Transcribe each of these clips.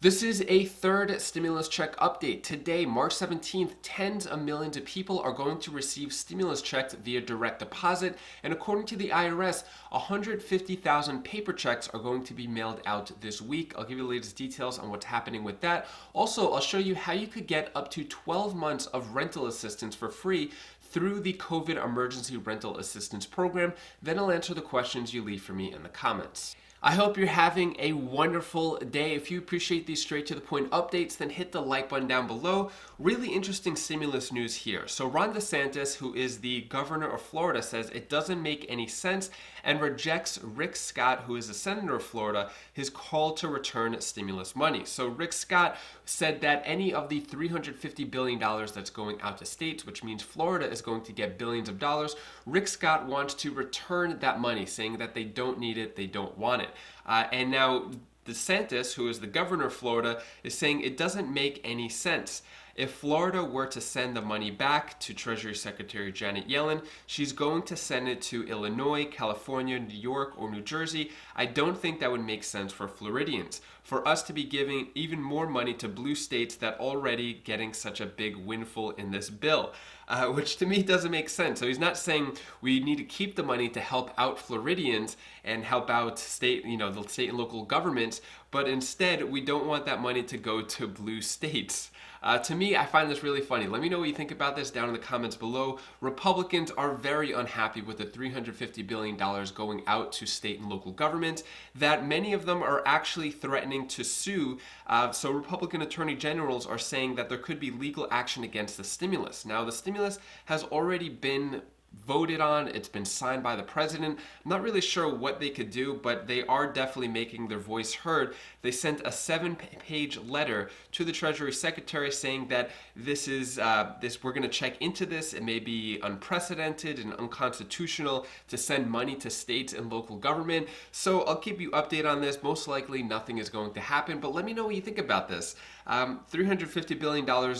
This is a third stimulus check update. Today, March 17th, tens of millions of people are going to receive stimulus checks via direct deposit. And according to the IRS, 150,000 paper checks are going to be mailed out this week. I'll give you the latest details on what's happening with that. Also, I'll show you how you could get up to 12 months of rental assistance for free through the COVID Emergency Rental Assistance Program. Then I'll answer the questions you leave for me in the comments. I hope you're having a wonderful day. If you appreciate these straight to the point updates, then hit the like button down below. Really interesting stimulus news here. So Ron DeSantis, who is the governor of Florida, says it doesn't make any sense and rejects Rick Scott, who is the senator of Florida, his call to return stimulus money. So Rick Scott said that any of the $350 billion that's going out to states, which means Florida is going to get billions of dollars, Rick Scott wants to return that money, saying that they don't need it, they don't want it. And now DeSantis, who is the governor of Florida, is saying it doesn't make any sense. If Florida were to send the money back to Treasury Secretary Janet Yellen, she's going to send it to Illinois, California, New York, or New Jersey. I don't think that would make sense for Floridians. For us to be giving even more money to blue states that already getting such a big windfall in this bill, which to me doesn't make sense. So he's not saying we need to keep the money to help out Floridians and help out the state and local governments, but instead we don't want that money to go to blue states. To me, I find this really funny. Let me know what you think about this down in the comments below. Republicans are very unhappy with the $350 billion going out to state and local government, that many of them are actually threatening to sue. So Republican attorney generals are saying that there could be legal action against the stimulus. Now, the stimulus has already been voted on, it's been signed by the president. I'm not really sure what they could do, but they are definitely making their voice heard. They sent a 7-page letter to the Treasury Secretary saying that we're going to check into this. It may be unprecedented and unconstitutional to send money to states and local government. So I'll keep you updated on this. Most likely nothing is going to happen, but let me know what you think about this. $350 billion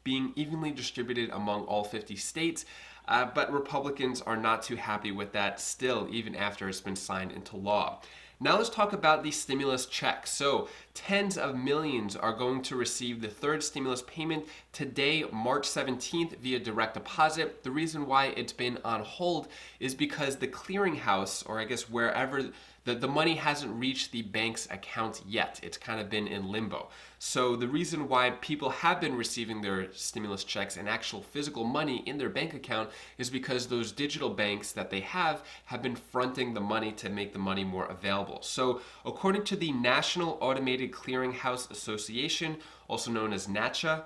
being evenly distributed among all 50 states. But Republicans are not too happy with that still, even after it's been signed into law. Now let's talk about the stimulus check. So tens of millions are going to receive the third stimulus payment today, March 17th, via direct deposit. The reason why it's been on hold is because the clearinghouse, or I guess wherever the money hasn't reached the bank's account yet. It's kind of been in limbo. So the reason why people have been receiving their stimulus checks and actual physical money in their bank account is because those digital banks that they have been fronting the money to make the money more available. So according to the National Automated Clearinghouse Association, also known as NACHA,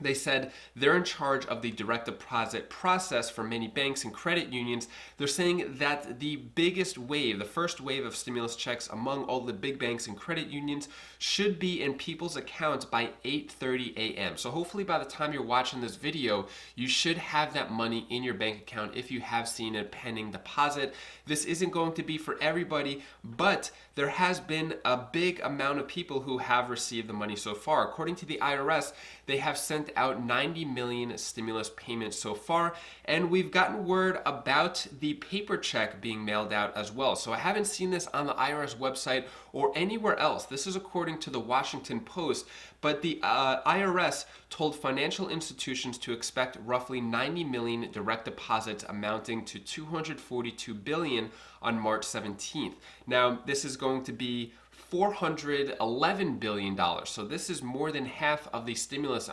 they said they're in charge of the direct deposit process for many banks and credit unions. They're saying that the biggest wave, the first wave of stimulus checks among all the big banks and credit unions should be in people's accounts by 8:30 a.m. So hopefully by the time you're watching this video, you should have that money in your bank account if you have seen a pending deposit. This isn't going to be for everybody, but there has been a big amount of people who have received the money so far. According to the IRS, they have sent out 90 million stimulus payments so far, and we've gotten word about the paper check being mailed out as well. So I haven't seen this on the IRS website or anywhere else. This is according to the Washington Post, but the IRS told financial institutions to expect roughly 90 million direct deposits amounting to $242 billion on March 17th. Now, this is going to be $411 billion. So this is more than half of the stimulus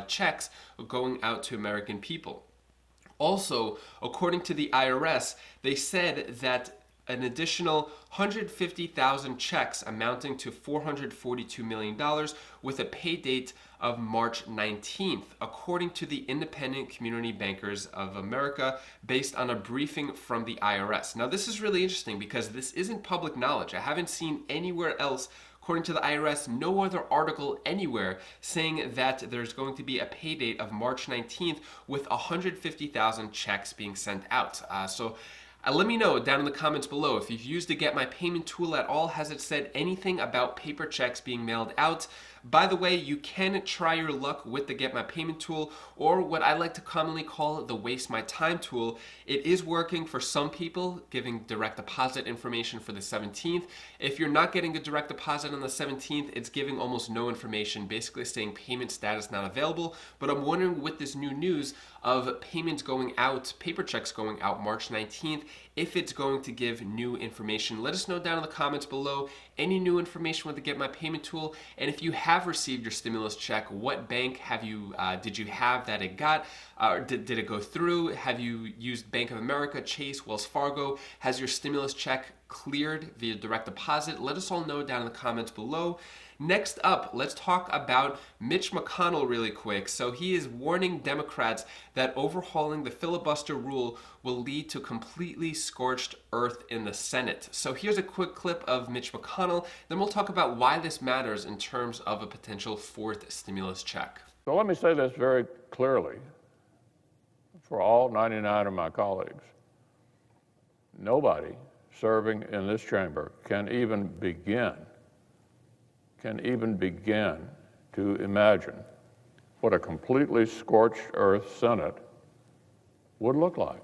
checks going out to American people. Also, according to the IRS, they said that an additional 150,000 checks amounting to $442 million with a pay date of March 19th, according to the Independent Community Bankers of America, based on a briefing from the IRS. Now, this is really interesting because this isn't public knowledge. I haven't seen anywhere else, according to the IRS, no other article anywhere saying that there's going to be a pay date of March 19th with 150,000 checks being sent out. Let me know down in the comments below if you've used the Get My Payment tool at all. Has it said anything about paper checks being mailed out? By the way, you can try your luck with the Get My Payment tool, or what I like to commonly call the Waste My Time tool. It is working for some people, giving direct deposit information for the 17th. If you're not getting a direct deposit on the 17th, it's giving almost no information, basically saying payment status not available. But I'm wondering, with this new news of payments going out, paper checks going out March 19th, if it's going to give new information. Let us know down in the comments below any new information with the Get My Payment tool. And if you have received your stimulus check, what bank have you did you have that it got? Did it go through? Have you used Bank of America, Chase, Wells Fargo? Has your stimulus check cleared via direct deposit? Let us all know down in the comments below. Next up, let's talk about Mitch McConnell really quick. So he is warning Democrats that overhauling the filibuster rule will lead to completely scorched earth in the Senate. So here's a quick clip of Mitch McConnell. Then we'll talk about why this matters in terms of a potential fourth stimulus check. So let me say this very clearly for all 99 of my colleagues. Nobody serving in this chamber can even begin to imagine what a completely scorched earth Senate would look like.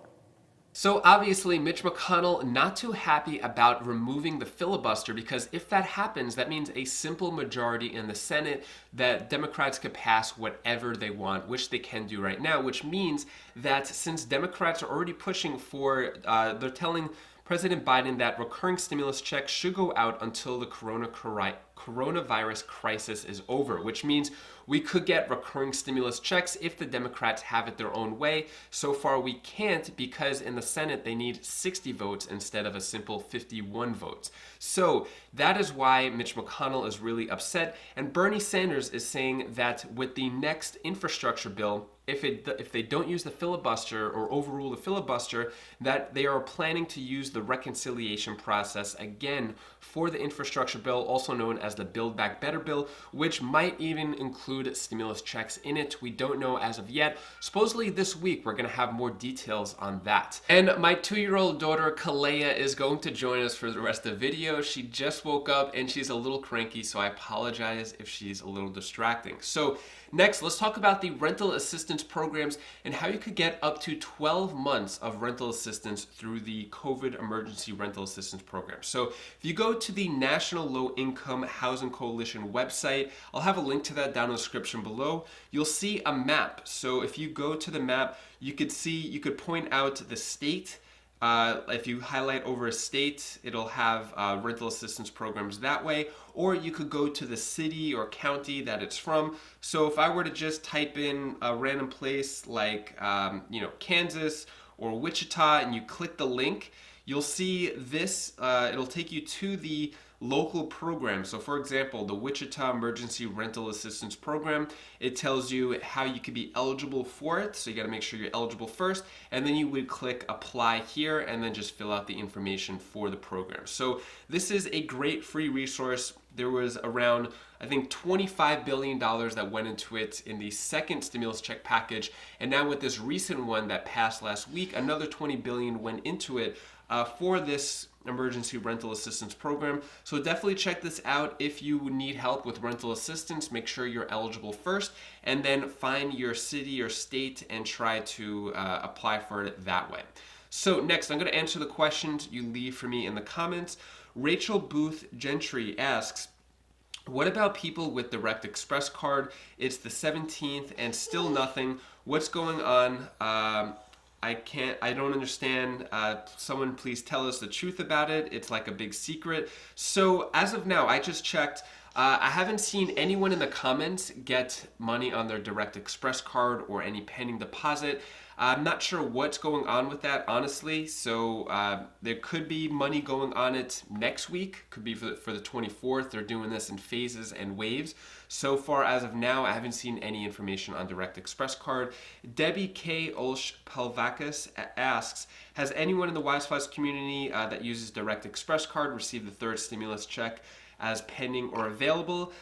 So obviously, Mitch McConnell not too happy about removing the filibuster, because if that happens, that means a simple majority in the Senate that Democrats could pass whatever they want, which they can do right now, which means that since Democrats are already pushing for, they're telling President Biden that recurring stimulus checks should go out until the coronavirus crisis is over, which means we could get recurring stimulus checks if the Democrats have it their own way. So far we can't, because in the Senate they need 60 votes instead of a simple 51 votes. So that is why Mitch McConnell is really upset, and Bernie Sanders is saying that with the next infrastructure bill, if they don't use the filibuster or overrule the filibuster, that they are planning to use the reconciliation process again for the infrastructure bill, also known as the Build Back Better bill, which might even include stimulus checks in it. We don't know as of yet. Supposedly this week we're going to have more details on that. And my 2-year-old daughter Kalea is going to join us for the rest of the video. She just woke up and she's a little cranky, so I apologize if she's a little distracting. So next, let's talk about the rental assistance programs and how you could get up to 12 months of rental assistance through the COVID emergency rental assistance program. So if you go to the National Low Income Housing Coalition website, I'll have a link to that down in the description below. You'll see a map. So if you go to the map, you could point out the state. If you highlight over a state, it'll have rental assistance programs that way, or you could go to the city or county that it's from. So if I were to just type in a random place like Kansas or Wichita, and you click the link, you'll see this, it'll take you to the local program. So for example, the Wichita Emergency Rental Assistance Program, it tells you how you could be eligible for it. So you got to make sure you're eligible first, and then you would click apply here and then just fill out the information for the program. So this is a great free resource. There was around, I think, $25 billion that went into it in the second stimulus check package. And now with this recent one that passed last week, another $20 billion went into it for this emergency rental assistance program. So definitely check this out if you need help with rental assistance. Make sure you're eligible first, and then find your city or state and try to apply for it that way. So next, I'm going to answer the questions you leave for me in the comments. Rachel Booth Gentry asks, what about people with Direct Express card? It's the 17th and still nothing. What's going on? I don't understand. Someone please tell us the truth about it. It's like a big secret. So as of now, I just checked. I haven't seen anyone in the comments get money on their Direct Express card or any pending deposit. I'm not sure what's going on with that, honestly. So there could be money going on it next week. Could be for the 24th. They're doing this in phases and waves. So far, as of now, I haven't seen any information on Direct Express card. Debbie K. Olsh Pelvakis asks, has anyone in the Wise Flies community that uses Direct Express card received the third stimulus check as pending or available?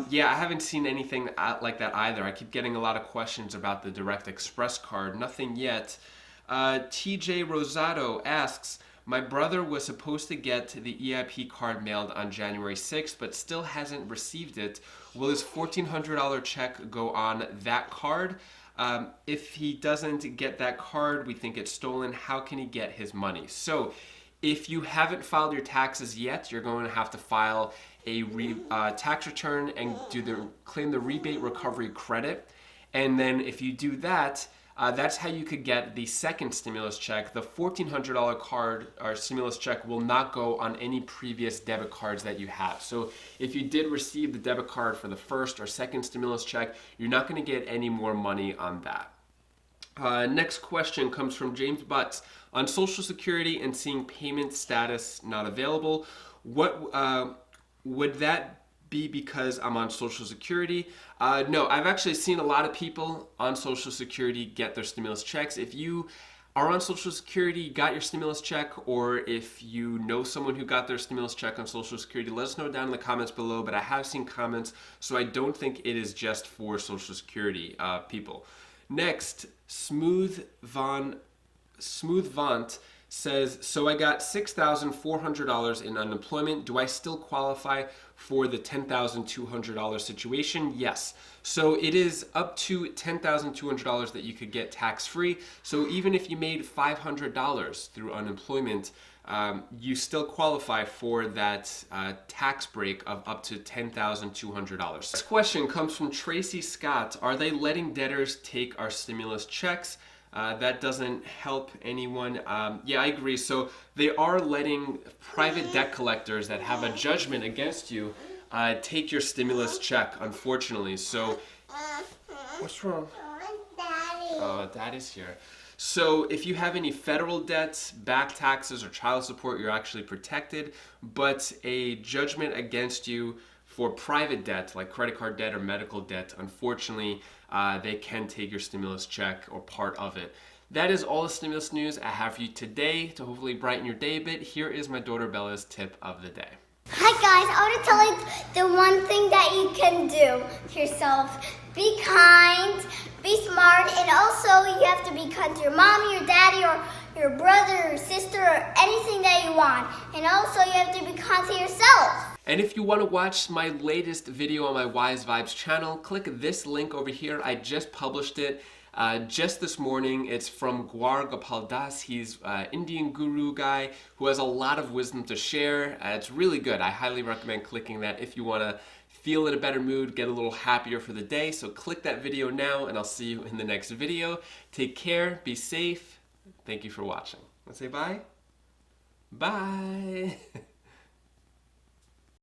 Yeah, I haven't seen anything like that either. I keep getting a lot of questions about the Direct Express card. Nothing yet. TJ Rosado asks, My brother was supposed to get the EIP card mailed on January 6th, but still hasn't received it. Will his $1,400 check go on that card? If he doesn't get that card, we think it's stolen. How can he get his money? So if you haven't filed your taxes yet, you're going to have to file a tax return and claim the rebate recovery credit. And then if you do that, that's how you could get the second stimulus check. The $1,400 card or stimulus check will not go on any previous debit cards that you have. So if you did receive the debit card for the first or second stimulus check, you're not going to get any more money on that. Next question comes from James Butts. On Social Security and seeing payment status not available, what would that be because I'm on Social Security? No, I've actually seen a lot of people on Social Security get their stimulus checks. If you are on Social Security, got your stimulus check, or if you know someone who got their stimulus check on Social Security, let us know down in the comments below. But I have seen comments, so I don't think it is just for Social Security people. Next, Smooth Vaunt says, so I got $6,400 in unemployment. Do I still qualify for the $10,200 situation? Yes. So it is up to $10,200 that you could get tax-free. So even if you made $500 through unemployment, you still qualify for that tax break of up to $10,200. This question comes from Tracy Scott. Are they letting debtors take our stimulus checks? That doesn't help anyone. Yeah, I agree. So they are letting private debt collectors that have a judgment against you take your stimulus check, unfortunately. So, what's wrong? Oh, Daddy's here. So if you have any federal debts, back taxes, or child support, you're actually protected. But a judgment against you for private debt, like credit card debt or medical debt, unfortunately, they can take your stimulus check or part of it. That is all the stimulus news I have for you today to hopefully brighten your day a bit. Here is my daughter Bella's tip of the day. Hi guys, I want to tell you the one thing that you can do to yourself. Be kind, be smart, and also you have to be kind to your mommy, your daddy, or your brother, or sister, or anything that you want. And also you have to be kind to yourself. And if you want to watch my latest video on my Wise Vibes channel, click this link over here. I just published it just this morning. It's from Gwar Gopal Das. He's an Indian guru guy who has a lot of wisdom to share. It's really good. I highly recommend clicking that if you want to feel in a better mood, get a little happier for the day. So click that video now, and I'll see you in the next video. Take care, be safe. Thank you for watching. Let's say bye. Bye.